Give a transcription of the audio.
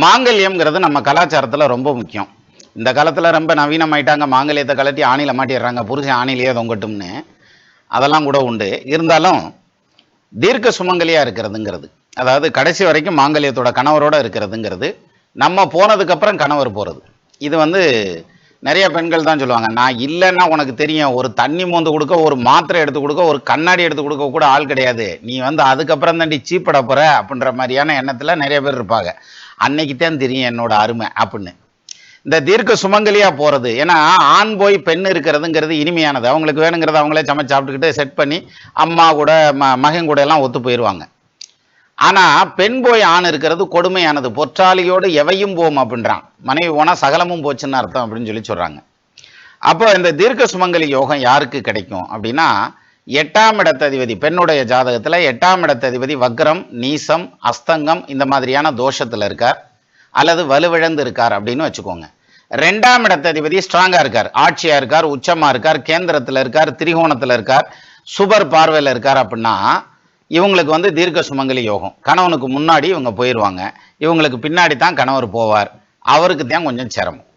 மாங்கல்யம்ங்கிறது நம்ம கலாச்சாரத்தில் ரொம்ப முக்கியம். இந்த காலத்தில் ரொம்ப நவீனமாயிட்டாங்க. மாங்கல்யத்தை கழட்டி ஆணியில் மாட்டிடுறாங்க. புருஷன் ஆணிலேயே தொங்கட்டும்னு. அதெல்லாம் கூட உண்டு. இருந்தாலும் தீர்க்க சுமங்கலியாக இருக்கிறதுங்கிறது, அதாவது கடைசி வரைக்கும் மாங்கல்யத்தோட கணவரோட இருக்கிறதுங்கிறது, நம்ம போனதுக்கப்புறம் கணவர் போகிறது. இது நிறைய பெண்கள் தான் சொல்லுவாங்க, நான் இல்லைன்னா உனக்கு தெரியும், ஒரு தண்ணி மோந்து கொடுக்க, ஒரு மாத்திரை எடுத்து கொடுக்க, ஒரு கண்ணாடி எடுத்து கொடுக்க கூட ஆள் கிடையாது, நீ அதுக்கப்புறம் தாண்டி சீப்பட போற அப்படின்ற மாதிரியான எண்ணத்தில் நிறைய பேர் இருப்பாங்க. அன்னைக்கு தான் தெரியும் என்னோட அருமை அப்படின்னு. இந்த தீர்க்க சுமங்கலியா போறது, ஏன்னா ஆண் போய் பெண் இருக்கிறதுங்கிறது இனிமையானது. அவங்களுக்கு வேணுங்கிறத அவங்களே சமைச்சு சாப்பிட்டுக்கிட்டு செட் பண்ணி அம்மா கூட மகன் கூட எல்லாம் ஒத்து போயிடுவாங்க. ஆனா பெண் போய் ஆண் இருக்கிறது கொடுமையானது. பொற்றாலியோடு எவையும் போம் அப்படின்றான். மனைவி போனா சகலமும் போச்சுன்னு அர்த்தம் அப்படின்னு சொல்றாங்க. அப்போ இந்த தீர்க்க சுமங்கலி யோகம் யாருக்கு கிடைக்கும் அப்படின்னா, 8ஆம் இடத்ததிபதி, பெண்ணுடைய ஜாதகத்துல 8ஆம் இடத்ததிபதி வக்ரம், நீசம், அஸ்தங்கம் இந்த மாதிரியான தோஷத்துல இருக்கார், அல்லது வலுவிழந்து இருக்கார் அப்படின்னு வச்சுக்கோங்க. 2ஆம் இடத்ததிபதி ஸ்ட்ராங்கா இருக்கார், ஆட்சியா இருக்கார், உச்சமா இருக்கார், கேந்திரத்துல இருக்கார், திரிகோணத்துல இருக்கார், சுபர் பார்வையில் இருக்கார் அப்படின்னா இவங்களுக்கு தீர்க்க சுமங்கலி யோகம். கணவனுக்கு முன்னாடி இவங்க போயிடுவாங்க, இவங்களுக்கு பின்னாடி தான் கணவர் போவார். அவருக்கு தான் கொஞ்சம் சிரமம்.